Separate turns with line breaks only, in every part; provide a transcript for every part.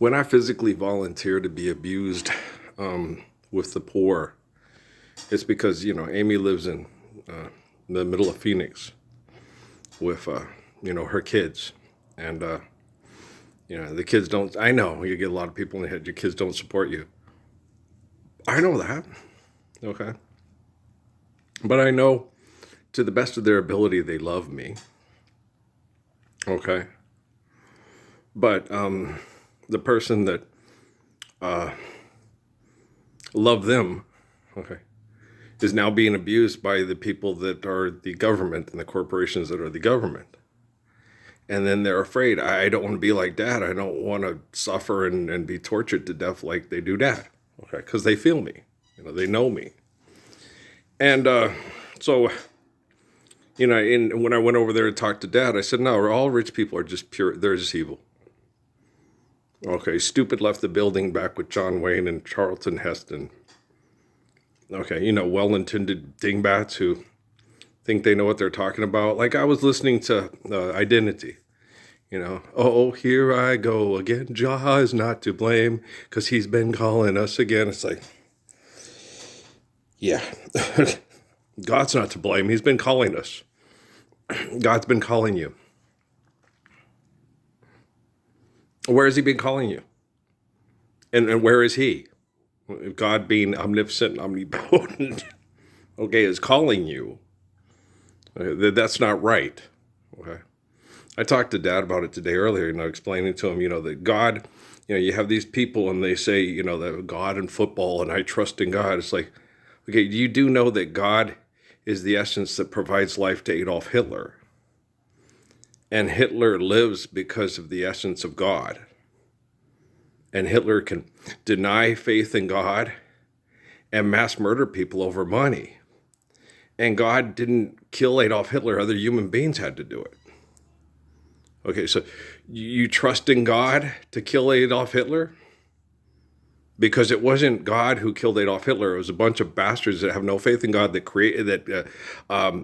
When I physically volunteer to be abused with the poor, it's because, Amy lives in the middle of Phoenix with, her kids. And, the kids don't, I know you get a lot of people in the head, your kids don't support you. I know that. Okay. But I know to the best of their ability, they love me. Okay. But the person that loved them, okay, is now being abused by the people that are the government and the corporations that are the government. And then they're afraid, I don't want to be like dad. I don't want to suffer and be tortured to death like they do dad. Okay, because they feel me. They know me. And so, when I went over there to talk to dad, I said, no, all rich people are just pure, they're just evil. Okay, stupid left the building back with John Wayne and Charlton Heston. Okay, well-intended dingbats who think they know what they're talking about. Like I was listening to Identity. Oh, here I go again. Jah is not to blame because he's been calling us again. It's like, yeah, God's not to blame. He's been calling us. God's been calling you. Where has he been calling you? And where is he? God being omnipotent, omnipotent, okay, is calling you. That's not right. Okay. I talked to dad about it today earlier, explaining to him, that God, you have these people and they say, that God and football and I trust in God. It's like, okay, you do know that God is the essence that provides life to Adolf Hitler. And Hitler lives because of the essence of God. And Hitler can deny faith in God and mass murder people over money. And God didn't kill Adolf Hitler. Other human beings had to do it. Okay, so you trust in God to kill Adolf Hitler? Because it wasn't God who killed Adolf Hitler. It was a bunch of bastards that have no faith in God that created, I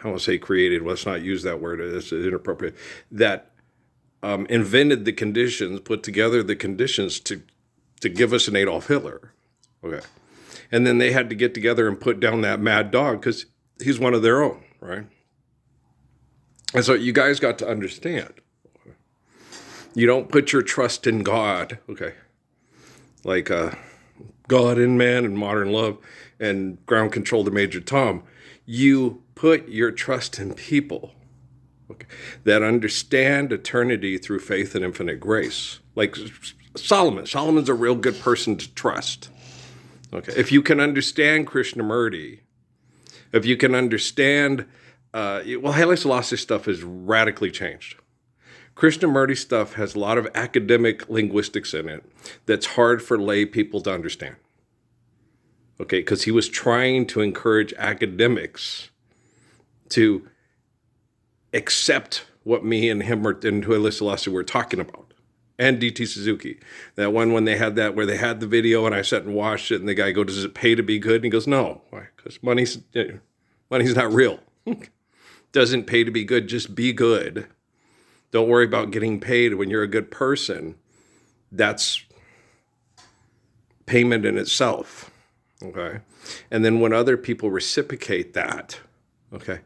won't say created, let's not use that word, it's inappropriate, that invented the conditions, put together the conditions to give us an Adolf Hitler. Okay. And then they had to get together and put down that mad dog because he's one of their own, right? And so you guys got to understand. Okay? You don't put your trust in God, okay, like God in man and modern love and ground control to Major Tom. You put your trust in people, okay, that understand eternity through faith and infinite grace. Like Solomon. Solomon's a real good person to trust. Okay, if you can understand Krishnamurti, if you can understand, Haile Selassie stuff has radically changed. Krishnamurti stuff has a lot of academic linguistics in it that's hard for lay people to understand. Okay, because he was trying to encourage academics to accept what me and him and Haile Selassie were talking about. And DT Suzuki. That one when they had that, where they had the video and I sat and watched it and the guy goes, does it pay to be good? And he goes, no. Why? Because money's not real. Doesn't pay to be good, just be good. Don't worry about getting paid. When you're a good person, that's payment in itself. Okay. And then when other people reciprocate that, okay,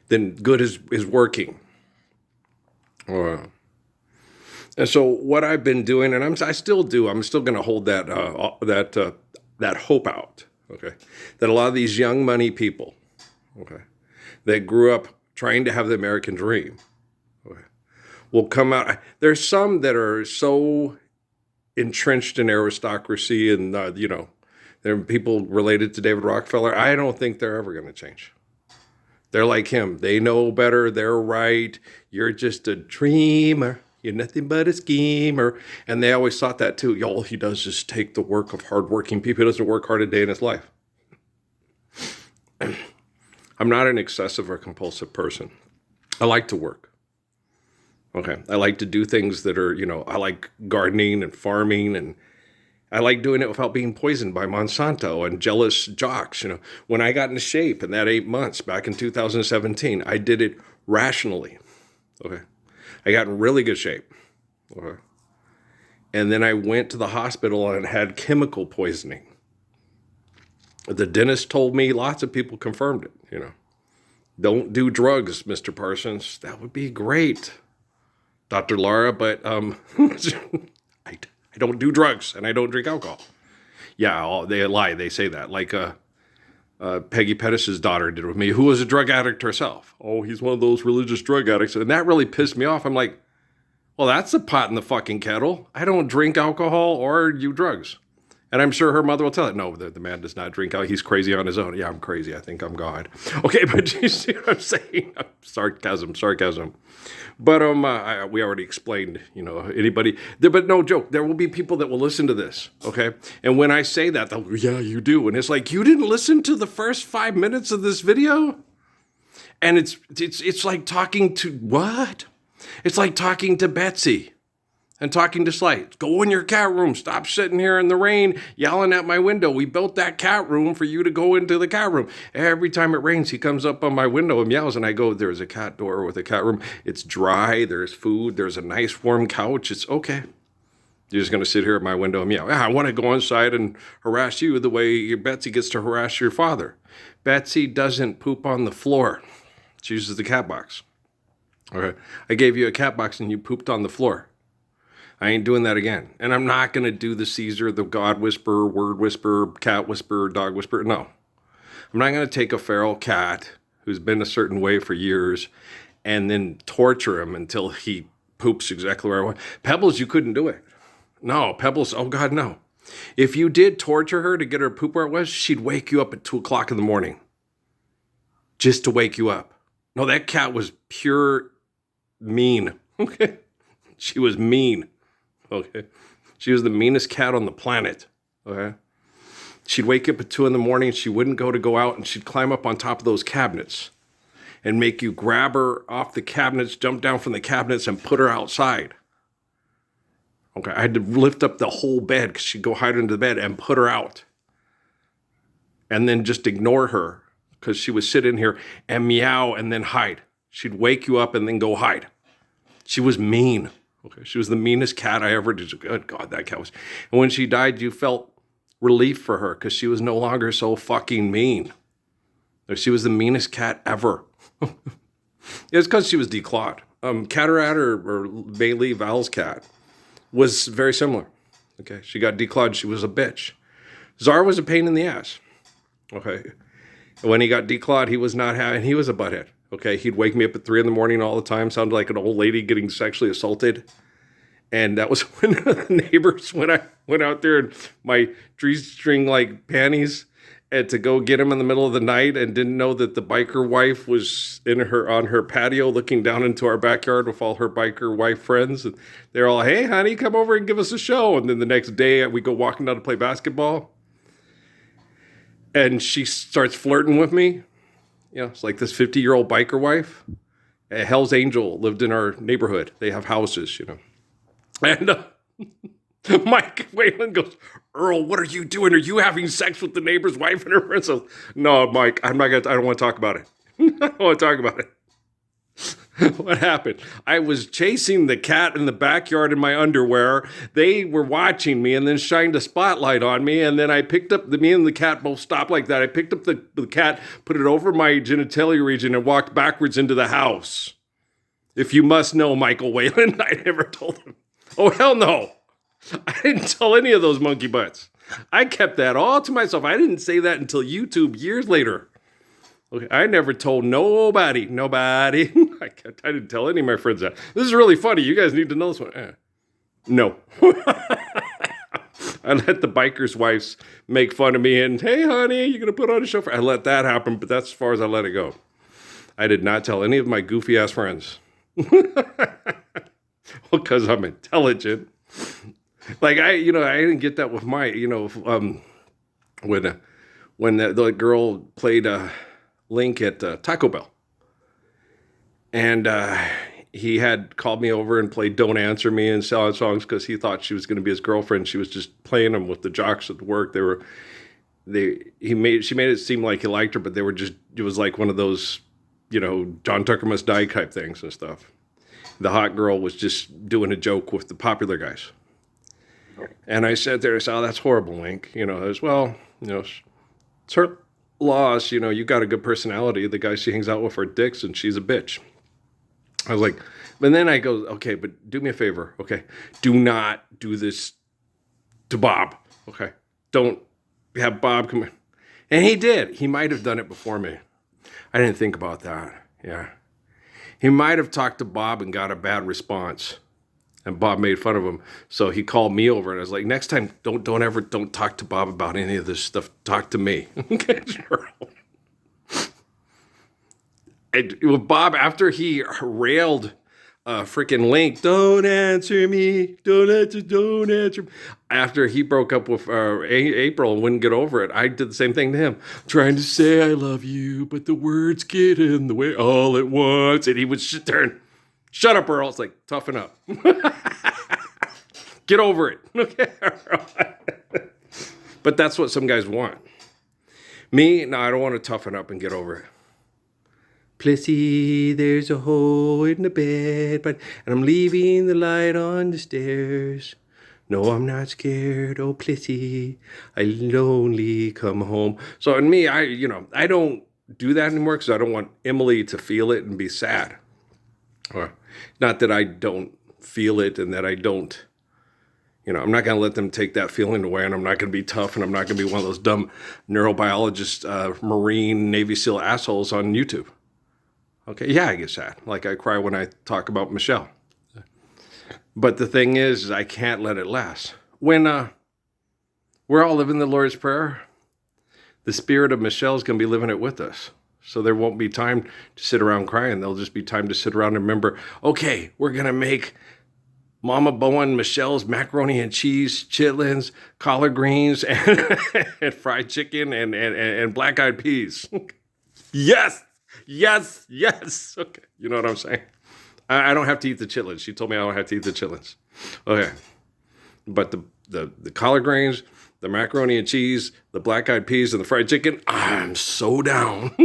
then good is working. And so what I've been doing, and I still do, I'm still going to hold that hope out, okay, that a lot of these young money people, okay, that grew up trying to have the American dream, okay, will come out. There's some that are so entrenched in aristocracy and, there are people related to David Rockefeller. I don't think they're ever going to change. They're like him. They know better. They're right. You're just a dreamer. You're nothing but a schemer. And they always thought that too. All he does is take the work of hardworking people. He doesn't work hard a day in his life. I'm not an excessive or compulsive person. I like to work. Okay. I like to do things that are, I like gardening and farming, and I like doing it without being poisoned by Monsanto and jealous jocks. When I got into shape in that 8 months back in 2017, I did it rationally. Okay. I got in really good shape. Okay. And then I went to the hospital and had chemical poisoning. The dentist told me, lots of people confirmed it. Don't do drugs, Mr. Parsons. That would be great, Dr. Laura, but I don't do drugs and I don't drink alcohol. Yeah, they lie. They say that. Like Peggy Pettis's daughter did with me, who was a drug addict herself. Oh, he's one of those religious drug addicts. And that really pissed me off. I'm like, well, that's a pot in the fucking kettle. I don't drink alcohol or do drugs. And I'm sure her mother will tell it. No, the man does not drink alcohol. He's crazy on his own. Yeah, I'm crazy. I think I'm God. Okay, but you see what I'm saying? Sarcasm. But we already explained, anybody. But no joke. There will be people that will listen to this, okay? And when I say that, they'll go, yeah, you do. And it's like, you didn't listen to the first 5 minutes of this video? And it's like talking to what? It's like talking to Betsy and talking to Slight. Go in your cat room. Stop sitting here in the rain yelling at my window. We built that cat room for you to go into the cat room. Every time it rains, he comes up on my window and yells, and I go, there's a cat door with a cat room. It's dry. There's food. There's a nice warm couch. It's okay. You're just going to sit here at my window and meow. I want to go inside and harass you the way Betsy gets to harass your father. Betsy doesn't poop on the floor. She uses the cat box. Okay. I gave you a cat box and you pooped on the floor. I ain't doing that again. And I'm not going to do the Caesar, the God whisperer, word whisperer, cat whisperer, dog whisperer. No. I'm not going to take a feral cat who's been a certain way for years and then torture him until he poops exactly where I want. Pebbles, you couldn't do it. No, Pebbles, oh God, no. If you did torture her to get her poop where it was, she'd wake you up at 2 o'clock in the morning just to wake you up. No, that cat was pure mean. Okay. She was mean. Okay. She was the meanest cat on the planet. Okay. She'd wake up at 2 in the morning. She wouldn't go out, and she'd climb up on top of those cabinets and make you grab her off the cabinets, jump down from the cabinets, and put her outside. Okay. I had to lift up the whole bed because she'd go hide under the bed and put her out. And then just ignore her because she would sit in here and meow and then hide. She'd wake you up and then go hide. She was mean. Okay, she was the meanest cat I ever did. Good God, that cat was. And when she died, you felt relief for her because she was no longer so fucking mean. She was the meanest cat ever. It's because she was declawed. Catterat or Bailey Val's cat was very similar. Okay, she got declawed. She was a bitch. Czar was a pain in the ass. Okay, and when he got declawed, he was not having. He was a butthead. Okay, he'd wake me up at 3 in the morning all the time, sounded like an old lady getting sexually assaulted. And that was when the neighbors, when I went out there in my G-string like panties and to go get him in the middle of the night and didn't know that the biker wife was on her patio looking down into our backyard with all her biker wife friends. And they're all, hey, honey, come over and give us a show. And then the next day we go walking down to play basketball. And she starts flirting with me. It's like this 50-year-old biker wife. A Hell's Angel lived in our neighborhood. They have houses, And Mike Whalen goes, Earl, what are you doing? Are you having sex with the neighbor's wife and her friends? So, no, Mike, I don't want to talk about it. I don't want to talk about it. What happened? I was chasing the cat in the backyard in my underwear. They were watching me and then shined a spotlight on me. And then I picked up me and the cat both stopped like that. I picked up the cat, put it over my genitalia region and walked backwards into the house. If you must know, Michael Whalen, I never told him. Oh, hell no. I didn't tell any of those monkey butts. I kept that all to myself. I didn't say that until YouTube years later. Okay, I never told nobody. I didn't tell any of my friends that. This is really funny. You guys need to know this one. No. I let the bikers' wives make fun of me and, hey, honey, you're going to put on a show I let that happen, but that's as far as I let it go. I did not tell any of my goofy-ass friends. Because I'm intelligent. Like, I didn't get that with my, when the girl played Link at Taco Bell. And he had called me over and played Don't Answer Me and salad songs because he thought she was going to be his girlfriend. She was just playing them with the jocks at work. She made it seem like he liked her, but it was like one of those, John Tucker Must Die type things and stuff. The hot girl was just doing a joke with the popular guys. And I said there, I said, oh, that's horrible, Link. As well, it's her loss. You got a good personality. The guys she hangs out with are dicks, and she's a bitch. I was like, but then I go, okay, but do me a favor, okay? Do not do this to Bob, okay? Don't have Bob come in. And he did. He might have done it before me. I didn't think about that. Yeah. He might have talked to Bob and got a bad response. And Bob made fun of him. So he called me over and I was like, next time, don't talk to Bob about any of this stuff. Talk to me. Okay, sure. And with Bob, after he railed freaking Link, don't answer me, don't answer. After he broke up with April and wouldn't get over it, I did the same thing to him. Trying to say I love you, but the words get in the way all at once. And he would turn, shut up, Earl. It's like, toughen up. Get over it. Okay. But that's what some guys want. Me, no, I don't want to toughen up and get over it. Plessy, there's a hole in the bed, and I'm leaving the light on the stairs. No, I'm not scared. Oh, Plessy, I'll only come home. So in me, I don't do that anymore because I don't want Emily to feel it and be sad. Or not that I don't feel it and that I don't, I'm not going to let them take that feeling away, and I'm not going to be tough, and I'm not going to be one of those dumb neurobiologist, Marine, Navy SEAL assholes on YouTube. Okay, yeah, I get sad. Like I cry when I talk about Michelle. But the thing is I can't let it last. When we're all living the Lord's Prayer, the spirit of Michelle is going to be living it with us. So there won't be time to sit around crying. There'll just be time to sit around and remember, okay, we're going to make Mama Bowen Michelle's macaroni and cheese, chitlins, collard greens, and fried chicken, and black-eyed peas. Yes! Yes. Okay. You know what I'm saying? I don't have to eat the chitlins. She told me I don't have to eat the chitlins. Okay. But the collard greens, the macaroni and cheese, the black-eyed peas, and the fried chicken, I'm so down.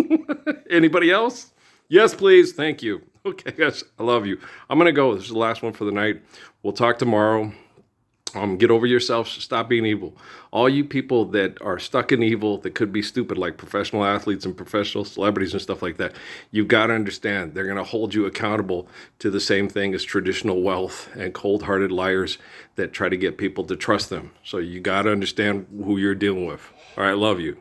Anybody else? Yes, please. Thank you. Okay, guys. I love you. I'm going to go. This is the last one for the night. We'll talk tomorrow. Get over yourselves. Stop being evil. All you people that are stuck in evil, that could be stupid, like professional athletes and professional celebrities and stuff like that, you've got to understand they're going to hold you accountable to the same thing as traditional wealth and cold-hearted liars that try to get people to trust them. So you got to understand who you're dealing with. All right, love you.